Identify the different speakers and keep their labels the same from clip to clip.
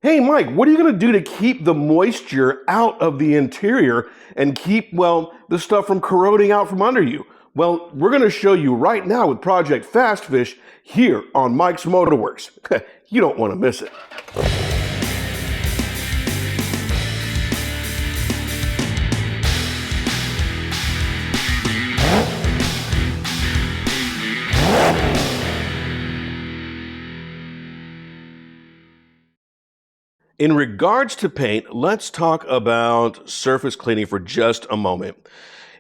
Speaker 1: Hey Mike, what are you going to do to keep the moisture out of the interior and keep, well, the stuff from corroding out from under you? Well, we're going to show you right now with Project Fast Fish here on Mike's Motorworks. You don't want to miss it. In regards to paint, let's talk about surface cleaning for just a moment.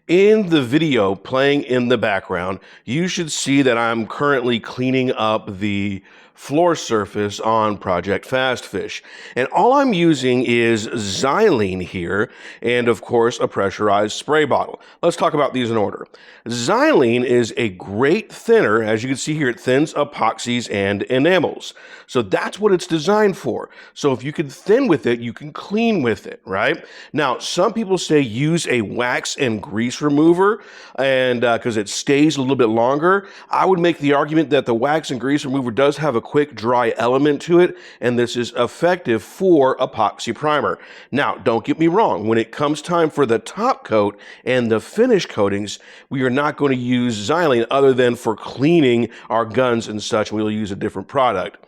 Speaker 1: In the video playing in the background, you should see that I'm currently cleaning up the floor surface on Project Fast Fish. And all I'm using is Xylene here, and of course a pressurized spray bottle. Let's talk about these in order. Xylene is a great thinner. As you can see here, it thins epoxies and enamels. So that's what it's designed for. So if you can thin with it, you can clean with it, right? Now, some people say use a wax and grease remover, and because it stays a little bit longer. I would make the argument that the wax and grease remover does have a quick dry element to it, and this is effective for epoxy primer. Now, don't get me wrong, when it comes time for the top coat and the finish coatings, we are not going to use Xylene other than for cleaning our guns and such. We'll use a different product.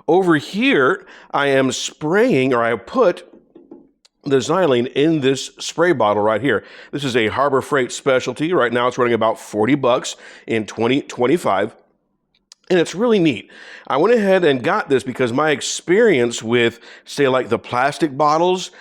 Speaker 1: Over here, I am spraying, or I put the Xylene in this spray bottle right here. This is a Harbor Freight specialty. Right now it's running about 40 bucks in 2025. And it's really neat. I went ahead and got this because my experience with, say, like the plastic bottles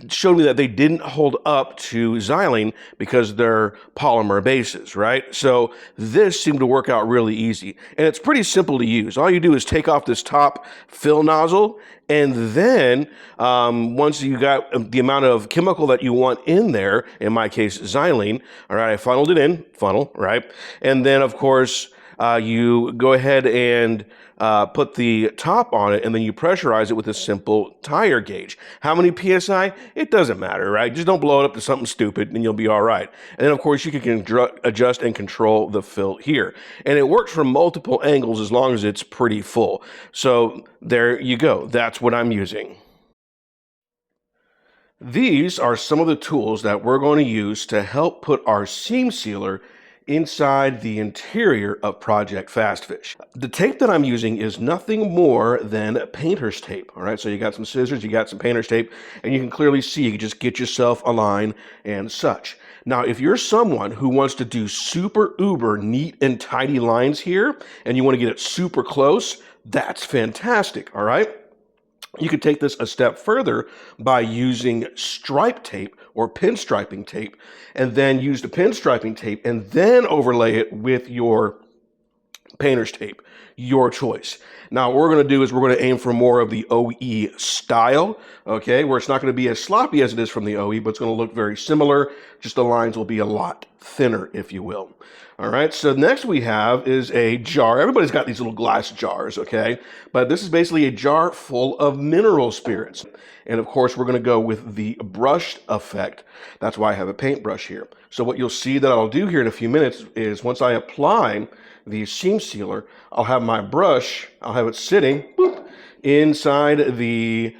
Speaker 1: showed me that they didn't hold up to Xylene because they're polymer bases, right? So this seemed to work out really easy. And it's pretty simple to use. All you do is take off this top fill nozzle, and then once you got the amount of chemical that you want in there, in my case, Xylene, all right, I funneled it in, right? And then, of course, you go ahead and put the top on it, and then you pressurize it with a simple tire gauge. How many PSI? It doesn't matter, right? Just don't blow it up to something stupid and you'll be all right. And then, of course, you can adjust and control the fill here. And it works from multiple angles as long as it's pretty full. So there you go. That's what I'm using. These are some of the tools that we're going to use to help put our seam sealer inside the interior of Project Fast Fish. The tape that I'm using is nothing more than painter's tape. All right, so you got some scissors, you got some painter's tape, and you can clearly see, you can just get yourself a line and such. Now, if you're someone who wants to do super uber neat and tidy lines here, and you want to get it super close, that's fantastic, all right? You could take this a step further by using stripe tape or pinstriping tape, and then use the pinstriping tape and then overlay it with your painter's tape, your choice. Now, what we're going to do is we're going to aim for more of the OE style, okay, where it's not going to be as sloppy as it is from the OE, but it's going to look very similar, just the lines will be a lot thinner, if you will. All right, so next we have is a jar. Everybody's got these little glass jars, okay? But this is basically a jar full of mineral spirits. And of course, we're going to go with the brushed effect. That's why I have a paintbrush here. So what you'll see that I'll do here in a few minutes is once I apply the seam sealer, I'll have my brush, I'll have it sitting inside the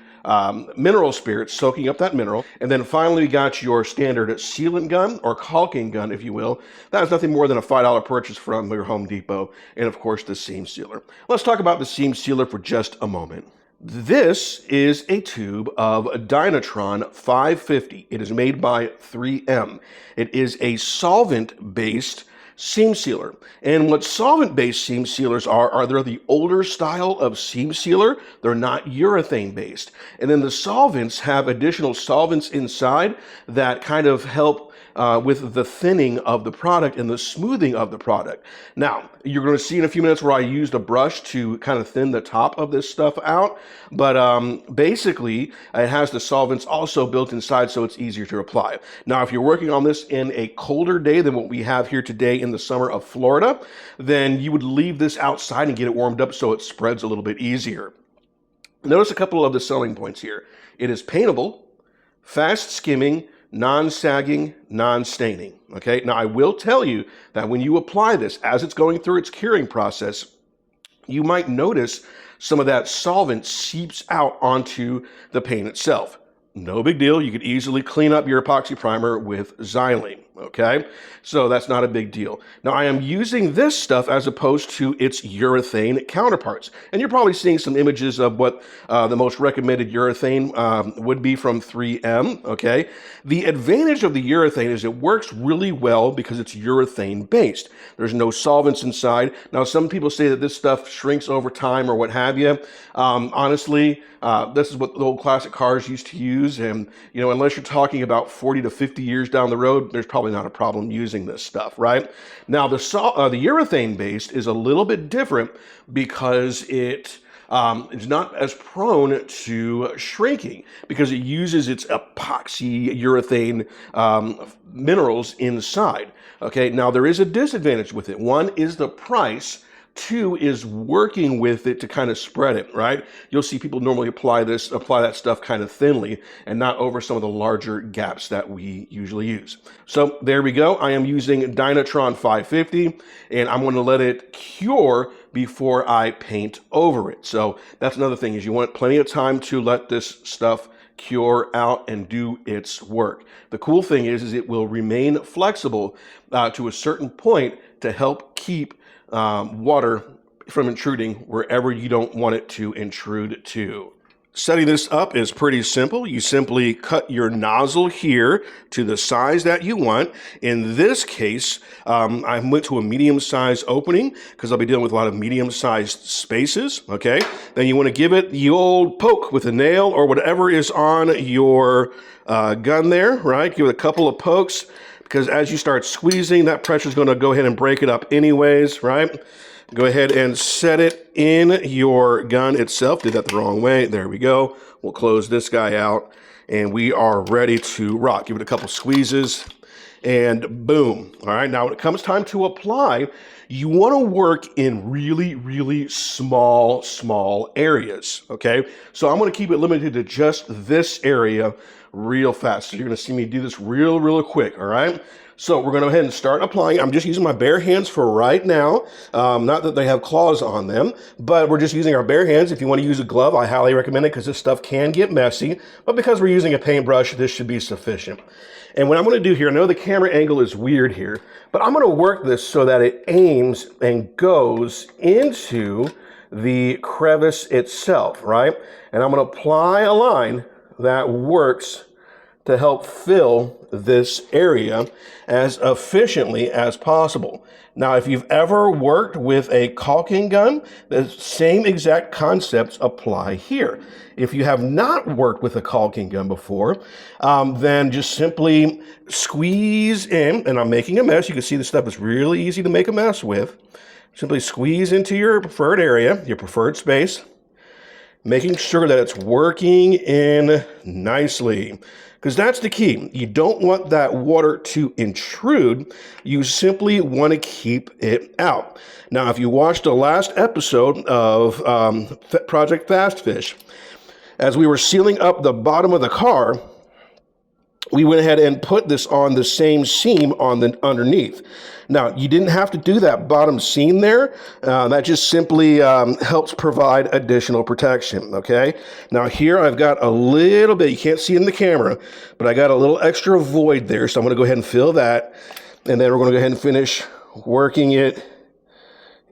Speaker 1: mineral spirits, soaking up that mineral. And then finally, we got your standard sealant gun or caulking gun, if you will. That is nothing more than a $5 purchase from your Home Depot. And of course, the seam sealer. Let's talk about the seam sealer for just a moment. This is a tube of Dynatron 550. It is made by 3M. It is a solvent-based seam sealer. And what solvent-based seam sealers are they're the older style of seam sealer. They're not urethane-based. And then the solvents have additional solvents inside that kind of help with the thinning of the product and the smoothing of the product. Now, you're going to see in a few minutes where I used a brush to kind of thin the top of this stuff out, but basically it has the solvents also built inside so it's easier to apply. Now, if you're working on this in a colder day than what we have here today in the summer of Florida, then you would leave this outside and get it warmed up so it spreads a little bit easier. Notice a couple of the selling points here. It is paintable, fast skimming, non-sagging, non-staining, okay? Now, I will tell you that when you apply this, as it's going through its curing process, you might notice some of that solvent seeps out onto the paint itself. No big deal. You could easily clean up your epoxy primer with Xylene, okay? So that's not a big deal. Now, I am using this stuff as opposed to its urethane counterparts. And you're probably seeing some images of what the most recommended urethane would be from 3M, okay? The advantage of the urethane is it works really well because it's urethane based. There's no solvents inside. Now, some people say that this stuff shrinks over time or what have you. Honestly, this is what the old classic cars used to use. And, you know, unless you're talking about 40 to 50 years down the road, there's probably not a problem using this stuff, right? Now, the urethane based is a little bit different because it is not as prone to shrinking because it uses its epoxy urethane minerals inside. Okay, now there is a disadvantage with it. One is the price. Two is working with it to kind of spread it, right? You'll see people normally apply that stuff kind of thinly and not over some of the larger gaps that we usually use. So there we go. I am using Dynatron 550 and I'm going to let it cure before I paint over it. So that's another thing is you want plenty of time to let this stuff cure out and do its work. The cool thing is it will remain flexible to a certain point to help keep water from intruding wherever you don't want it to intrude to. Setting this up is pretty simple. You simply cut your nozzle here to the size that you want. In this case, I went to a medium-sized opening because I'll be dealing with a lot of medium-sized spaces, okay? Then you want to give it the old poke with a nail or whatever is on your gun there, right? Give it a couple of pokes because as you start squeezing, that pressure is going to go ahead and break it up anyways, right? Go ahead and set it in your gun itself. Did that the wrong way. There we go. We'll close this guy out and we are ready to rock. Give it a couple squeezes and boom. All right, now when it comes time to apply, you want to work in really, really small areas, okay? So I'm going to keep it limited to just this area real fast. So you're going to see me do this real quick, all right? So we're going to go ahead and start applying. I'm just using my bare hands for right now. Not that they have claws on them, but we're just using our bare hands. If you want to use a glove, I highly recommend it because this stuff can get messy. But because we're using a paintbrush, this should be sufficient. And what I'm going to do here, I know the camera angle is weird here, but I'm going to work this so that it aims and goes into the crevice itself, right? And I'm going to apply a line that works to help fill this area as efficiently as possible. Now, if you've ever worked with a caulking gun, the same exact concepts apply here. If you have not worked with a caulking gun before, then just simply squeeze in, and I'm making a mess. You can see this stuff is really easy to make a mess with. Simply squeeze into your preferred area, your preferred space, making sure that it's working in nicely. Because that's the key. You don't want that water to intrude. You simply want to keep it out. Now, if you watched the last episode of Project Fast Fish, as we were sealing up the bottom of the car, we went ahead and put this on the same seam on the underneath. Now, you didn't have to do that bottom seam there. That just simply helps provide additional protection, okay? Now, here I've got a little bit, you can't see it in the camera, but I got a little extra void there, so I'm going to go ahead and fill that, and then we're going to go ahead and finish working it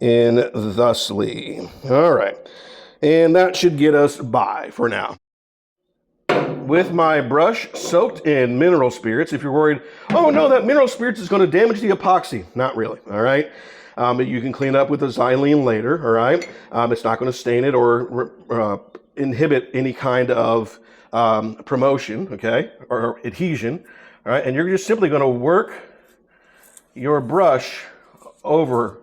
Speaker 1: in thusly. All right, and that should get us by for now. With my brush soaked in mineral spirits, if you're worried, oh no, that mineral spirits is going to damage the epoxy. Not really, all right? You can clean up with the Xylene later, all right? It's not going to stain it or inhibit any kind of promotion, okay, or adhesion, all right? And you're just simply going to work your brush over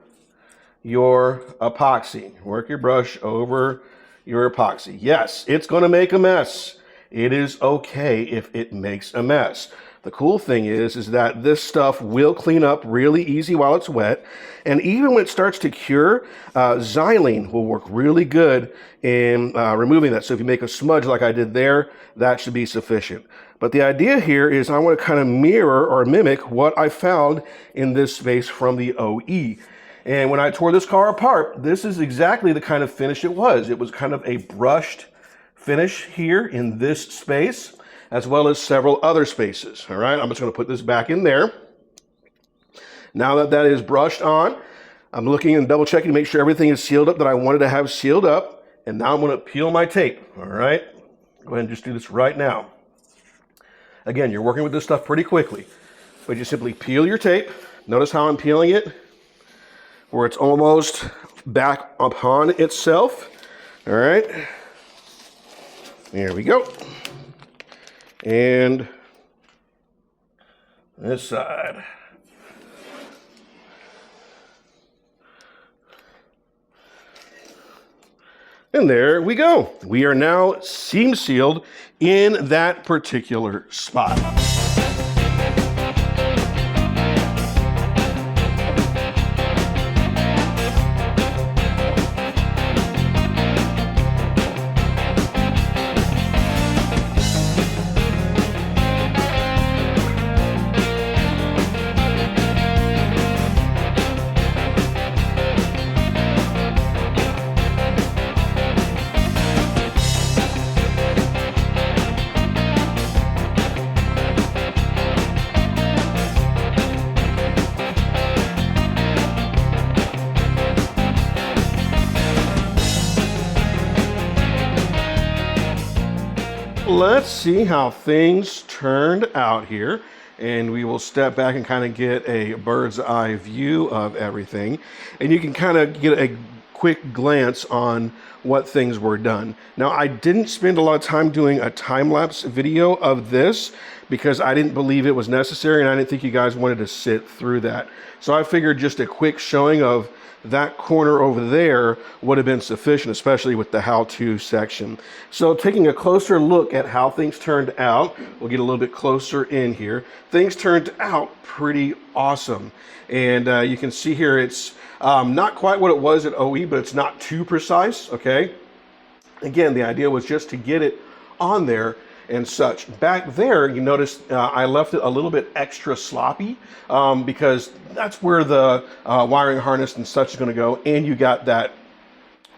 Speaker 1: your epoxy. Work your brush over your epoxy. Yes, it's going to make a mess. It is okay if it makes a mess. The cool thing is that this stuff will clean up really easy while it's wet. And even when it starts to cure, Xylene will work really good in removing that. So if you make a smudge like I did there, that should be sufficient. But the idea here is I want to kind of mirror or mimic what I found in this space from the OE. And when I tore this car apart, this is exactly the kind of finish it was. It was kind of a brushed finish here in this space, as well as several other spaces. All right, I'm just going to put this back in there. Now that that is brushed on, I'm looking and double checking to make sure everything is sealed up that I wanted to have sealed up. And now I'm going to peel my tape. All right, go ahead and just do this right now. Again, you're working with this stuff pretty quickly, but you simply peel your tape. Notice how I'm peeling it, where it's almost back upon itself. All right, there we go. And this side. And there we go. We are now seam sealed in that particular spot. Let's see how things turned out here, and we will step back and kind of get a bird's eye view of everything, and you can kind of get a quick glance on what things were done. Now, I didn't spend a lot of time doing a time-lapse video of this because I didn't believe it was necessary, and I didn't think you guys wanted to sit through that. So I figured just a quick showing of that corner over there would have been sufficient, especially with the how-to section. So taking a closer look at how things turned out, we'll get a little bit closer in here. Things turned out pretty awesome. And you can see here it's not quite what it was at OE, but it's not too precise, okay? Again, the idea was just to get it on there and such. Back there, you notice I left it a little bit extra sloppy because that's where the wiring harness and such is going to go, and you got that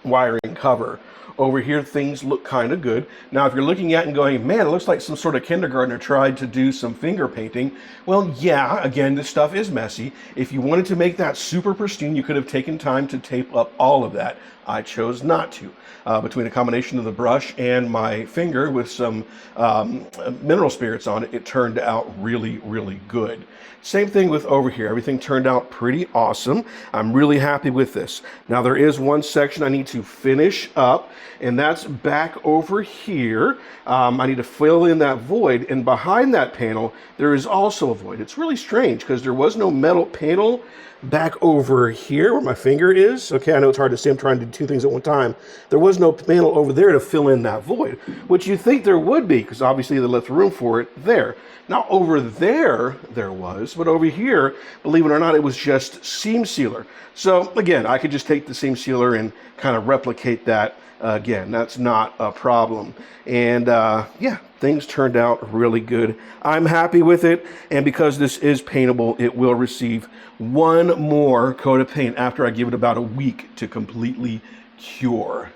Speaker 1: wiring cover. Over here, things look kind of good. Now, if you're looking at it and going, man, it looks like some sort of kindergartner tried to do some finger painting. Well, yeah, again, this stuff is messy. If you wanted to make that super pristine, you could have taken time to tape up all of that. I chose not to. Between a combination of the brush and my finger with some mineral spirits on it, it turned out really, really good. Same thing with over here. Everything turned out pretty awesome. I'm really happy with this. Now, there is one section I need to finish up, and that's back over here. I need to fill in that void, and behind that panel, there is also a void. It's really strange because there was no metal panel back over here where my finger is. Okay, I know it's hard to see. I'm trying to do two things at one time. There was no panel over there to fill in that void, which you think there would be because obviously they left room for it there. Now over there was, but over here, believe it or not, it was just seam sealer. So again, I could just take the seam sealer and kind of replicate that again. That's not a problem. And yeah, things turned out really good. I'm happy with it, and because this is paintable, it will receive one more coat of paint after I give it about a week to completely cure.